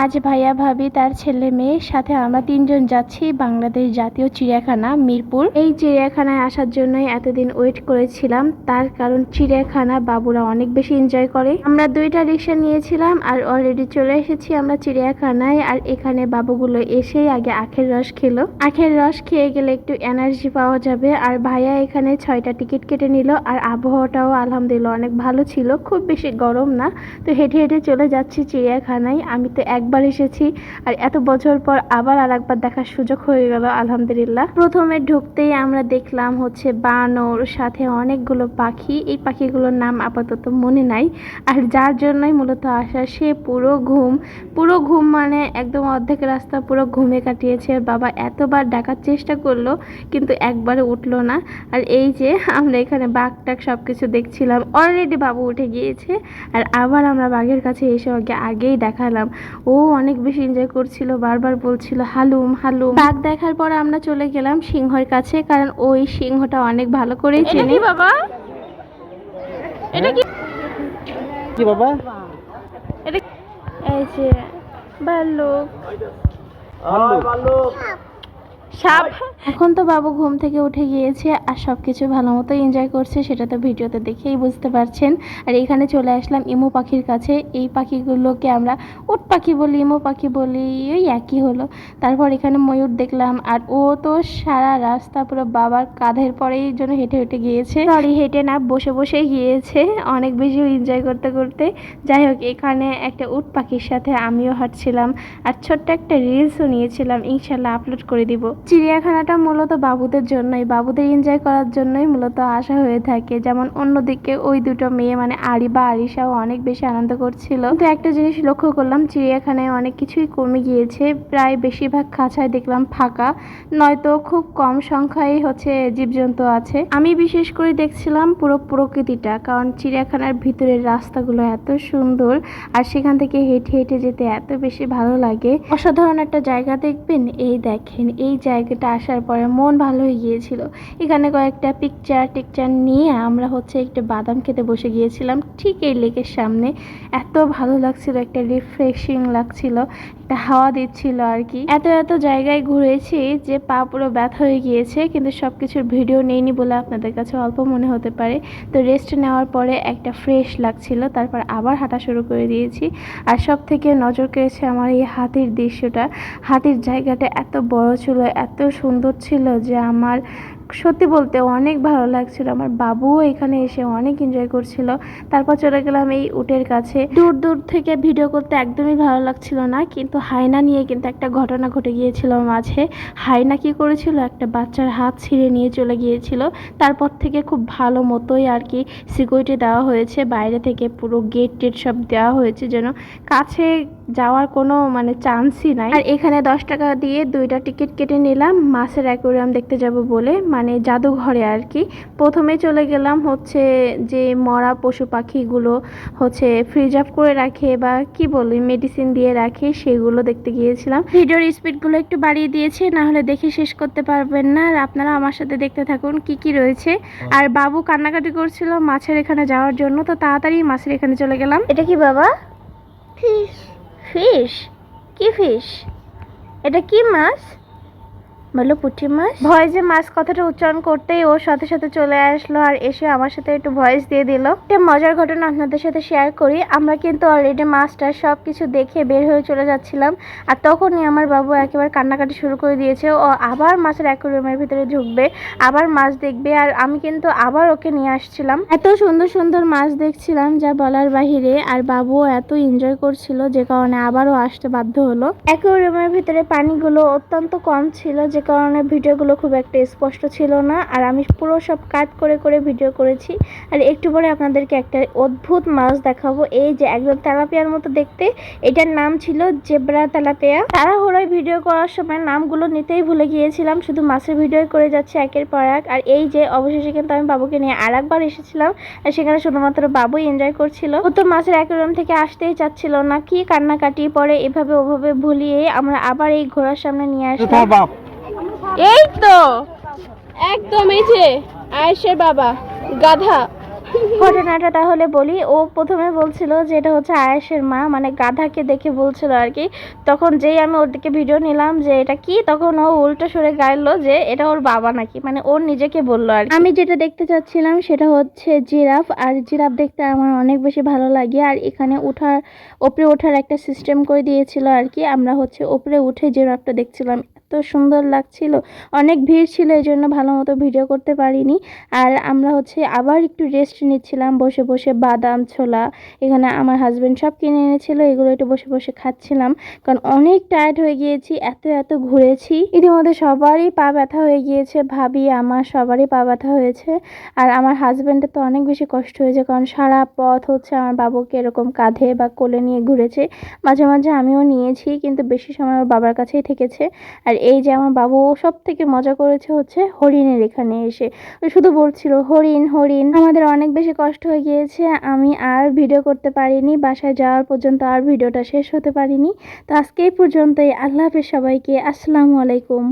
আজ ভাইয়া ভাবি তার ছেলে মেয়ের সাথে আমরা তিনজন যাচ্ছি বাংলাদেশ জাতীয় চিড়িয়াখানা মিরপুর। এই চিড়িয়াখানায় আসার জন্যই এতদিন ওয়েট করেছিলাম, তার কারণ চিড়িয়াখানা বাবুরা অনেক বেশি এনজয় করে। আমরা 2টা রিক্সা নিয়েছিলাম আর অলরেডি চলে এসেছি আমরা চিড়িয়াখানায়। আর এখানে বাবুগুলো এসেই আগে আখের রস খেলো। আখের রস খেয়ে গেলে একটু এনার্জি পাওয়া যাবে। আর ভাইয়া এখানে 6টা টিকিট কেটে নিল। আর আবহাওয়াটাও আলহামদুলিল্লাহ অনেক ভালো ছিল, খুব বেশি গরম না। তো হেঁটে হেঁটে চলে যাচ্ছি চিড়িয়াখানায়। আমি তো একবার এসেছি আর এত বছর পর আবার আর একবার দেখার সুযোগ হয়ে গেল আলহামদুলিল্লাহ। প্রথমে ঢুকতেই আমরা দেখলাম হচ্ছে বানর, সাথে অনেকগুলো পাখি। এই পাখিগুলোর নাম আপাতত মনে নাই। আর যার জন্যই মূলত আসা সে পুরো ঘুম মানে একদম অর্ধেক রাস্তা পুরো ঘুমে কাটিয়েছে। আর বাবা এতবার ডাকার চেষ্টা করলো কিন্তু একবারে উঠলো না। আর এই যে আমরা এখানে বাঘ টাক সবকিছু দেখছিলাম, অলরেডি বাবু উঠে গিয়েছে আর আবার আমরা বাঘের কাছে এসে ওকে আগেই দেখালাম। ও অনেক বেশি এনজয় করছিল, বারবার বলছিল হালুম হালুম। বাঘ দেখার পর আমরা চলে গেলাম সিংহের কাছে, কারণ ওই সিংহটা অনেক ভালো করেই চেনে। বাবা এটা কি বাবা? এটা এই যে ভাল্লুক, সাপ। এখন তো বাবু ঘুম থেকে উঠে গিয়েছে আর সবকিছু ভালো মতো এনজয় করছে, সেটা তো ভিডিওতে দেখেই বুঝতে পারছেন। আর এখানে চলে আসলাম ইমু পাখির কাছে। এই পাখিগুলোকে আমরা উট পাখি বলি, ইমু পাখি বলি, ওই একই হলো। তারপর এখানে ময়ূর দেখলাম আর ও তো সারা রাস্তা পুরো বাবার কাঁধের পরেই জন্য হেঁটে হেঁটে গিয়েছে। সরি, হেঁটে না, বসে বসেই গিয়েছে, অনেক বেশি এনজয় করতে করতে। যাই হোক, এখানে একটা উট পাখির সাথে আমিও হাঁটছিলাম আর ছোট্ট একটা রিলসও নিয়েছিলাম, ইনশাল্লাহ আপলোড করে দিব। চিড়িয়াখানাটা মূলত বাবুদের জন্যই, বাবুদের এনজয় করার জন্যই মূলত আসা হয়ে থাকে। যেমন অন্যদিকে ওই দুটো মেয়ে মানে আরি বা আরিশাও অনেক বেশি আনন্দ করছিল। তো একটা জিনিস লক্ষ্য করলাম, চিড়িয়াখানায় অনেক কিছুই কমে গিয়েছে। প্রায় বেশিরভাগ খাঁচায় দেখলাম ফাঁকা, নয়তো খুব কম সংখ্যায় হচ্ছে জীবজন্তু আছে। আমি বিশেষ করে দেখছিলাম পুরো প্রকৃতিটা, কারণ চিড়িয়াখানার ভিতরের রাস্তাগুলো এত সুন্দর আর সেখান থেকে হেঁটে হেঁটে যেতে এত বেশি ভালো লাগে। অসাধারণ একটা জায়গা দেখবেন। এই দেখেন, এই জায়গাটা আসার পরে মন ভালো হয়ে গিয়েছিল। এখানে কয়েকটা টিকচার নিয়ে আমরা হচ্ছে একটু বাদাম খেতে বসে গিয়েছিলাম ঠিক এই লেকের সামনে। এত ভালো লাগছিল, একটা রিফ্রেশিং লাগছিল, একটা হাওয়া দিচ্ছিল আর কি। এত জায়গায় ঘুরেছি যে পা পুরো ব্যথা হয়ে গিয়েছে, কিন্তু সবকিছুর ভিডিও নেইনি বলে আপনাদের কাছে অল্প মনে হতে পারে। তো রেস্ট নেওয়ার পরে একটা ফ্রেশ লাগছিল, তারপর আবার হাঁটা শুরু করে দিয়েছি। আর সব থেকে নজর কেড়েছে আমার এই হাতির দৃশ্যটা। হাতির জায়গাটা এত বড় ছিল, এত সুন্দর ছিল যে আমার সত্যি বলতে অনেক ভালো লাগছিল। আমার বাবুও এখানে এসে অনেক এনজয় করছিল। তারপর চলে গেলাম এই উটের কাছে। দূর থেকে ভিডিও করতে একদমই ভালো লাগছিল না, কিন্তু হায়না নিয়ে কিন্তু একটা ঘটনা ঘটে গিয়েছিল মাঝে। হায়না কি করেছিল, একটা বাচ্চার হাত ছিঁড়ে নিয়ে চলে গিয়েছিল। তারপর থেকে খুব ভালো মতোই আর কি সিকিউরিটি দেওয়া হয়েছে, বাইরে থেকে পুরো গেট টেট সব দেওয়া হয়েছে, যেন কাছে যাওয়ার কোনো মানে চান্সই নাই। আর এখানে 10 টাকা দিয়ে 2টা টিকিট কেটে নিলাম মাছের অ্যাকোয়ারিয়াম দেখতে যাব বলে, মানে জাদুঘরে আর কি। প্রথমে চলে গেলাম হচ্ছে যে মরা পশু পাখিগুলো হচ্ছে ফ্রিজ আপ করে রাখে বা কি বলি মেডিসিন দিয়ে রাখে, সেগুলো দেখতে গিয়েছিলাম। ভিডিওর স্পিডগুলো একটু বাড়িয়ে দিয়েছে, না হলে দেখে শেষ করতে পারবেন না। আর আপনারা আমার সাথে দেখতে থাকুন কি কি রয়েছে। আর বাবু কান্নাকাটি করছিল মাছের এখানে যাওয়ার জন্য, তো তাড়াতাড়ি মাছের এখানে চলে গেলাম। এটা কি বাবা? ফিশ? কি ফিশ? এটা কি মাছ? বলো পুঁটি মাছ। ভয়েসে মাছ কথাটা উচ্চারণ করতেই ওর সাথে সাথে চলে আসলো আর এসে আমার সাথে একটু ভয়েস দিয়ে দিল। একটা মজার ঘটনা আপনাদের সাথে শেয়ার করি। আমরা কিন্তু অলরেডি মাছটা সব কিছু দেখে বের হয়ে চলে যাচ্ছিলাম, আর তখনই আমার বাবু একেবারে কান্নাকাটি শুরু করে দিয়েছে। ও আবার মাছের অ্যাকোয়ারিয়ামের ভিতরে ঢুকবে, আবার মাছ দেখবে। আর আমি কিন্তু আবার ওকে নিয়ে আসছিলাম। এত সুন্দর সুন্দর মাছ দেখছিলাম যা বলার বাহিরে। আর বাবুও এত এনজয় করছিল যে কারণে আবারও আসতে বাধ্য হলো। অ্যাকোয়ারিয়ামের ভিতরে পানিগুলো অত্যন্ত কম ছিল, যে কারণে ভিডিওগুলো খুব একটা স্পষ্ট ছিল না। আর আমি পুরো সব কাট করে করে ভিডিও করেছি। আর একটু পরে আপনাদেরকে একটা অদ্ভুত মাছ দেখাবো, এই যে একদম তেলাপিয়ার মতো দেখতে। এটার নাম ছিল জেব্রা তেলাপিয়া। তাড়াহুড়োয় ভিডিও করার সময় নামগুলো নিতেই ভুলে গিয়েছিলাম, শুধু মাছের ভিডিও করে যাচ্ছে একের পর এক। আর এই যে অবশেষে কিন্তু আমি বাবুকে নিয়ে আর একবার এসেছিলাম, আর সেখানে শুধুমাত্র বাবুই এনজয় করছিল। ও তো মাছের অ্যাকোয়ারিয়াম থেকে আসতেই চাচ্ছিল না, কি কান্নাকাটি। পরে এভাবে ওভাবে ভুলিয়ে আমরা আবার এই ঘোড়ার সামনে নিয়ে আসলাম। এই তো একদম এই যে আয়েশের বাবা গাধা, ঘটনাটা তাহলে বলি। ও প্রথমে বলছিল যে এটা হচ্ছে আয়েশের মা, মানে গাধাকে দেখে বলছিল আর কি। তখন যেই আমি ওর দিকে ভিডিও নিলাম যে এটা কি, তখন ও উল্টো সরে গাইলো যে এটা ওর বাবা নাকি, মানে ওর নিজেকে বললো আর কি। আমি যেটা দেখতে চাচ্ছিলাম সেটা হচ্ছে জিরাফ, আর জিরাফ দেখতে আমার অনেক বেশি ভালো লাগে। আর এখানে ওপরে ওঠার একটা সিস্টেম করে দিয়েছিল আর কি। আমরা হচ্ছে ওপরে উঠে জিরাফটা দেখছিলাম, এত সুন্দর লাগছিল। অনেক ভিড় ছিল, এই জন্য ভালো মতো ভিডিও করতে পারিনি। আর আমরা হচ্ছে আবার একটু রেস্ট নিচ্ছিলাম বসে বসে, বাদাম ছোলা এখানে আমার হাজবেন্ড সব কিনে এনেছিল, এগুলো একটু বসে বসে খাচ্ছিলাম। কারণ অনেক টায়ার্ড হয়ে গিয়েছি, এত ঘুরেছি। ইতিমধ্যে সবারই পা ব্যথা হয়ে গিয়েছে, ভাবি আমার সবারই পা ব্যথা হয়েছে। আর আমার হাজবেন্ডের তো অনেক বেশি কষ্ট হয়েছে, কারণ সারা পথ হচ্ছে আমার বাবুকে এরকম কাঁধে বা কোলে নিয়ে ঘুরেছে। মাঝে মাঝে আমিও নিয়েছি, কিন্তু বেশি সময় ওর বাবার কাছেই থেকেছে। আর এই যে আমার বাবু সব থেকে মজা করেছে হচ্ছে হরিণের এখানে এসে, শুধু বলছিল হরিণ হরিণ। আমাদের অনেক বেশি কষ্ট হয়ে গিয়েছে, আমি আর ভিডিও করতে পারিনি, বাসায় যাওয়ার পর্যন্ত আর ভিডিওটা শেষ হতে পারিনি। তো আজকে এই পর্যন্তই, আল্লাহ হাফেজ সবাইকে, আসসালামু আলাইকুম।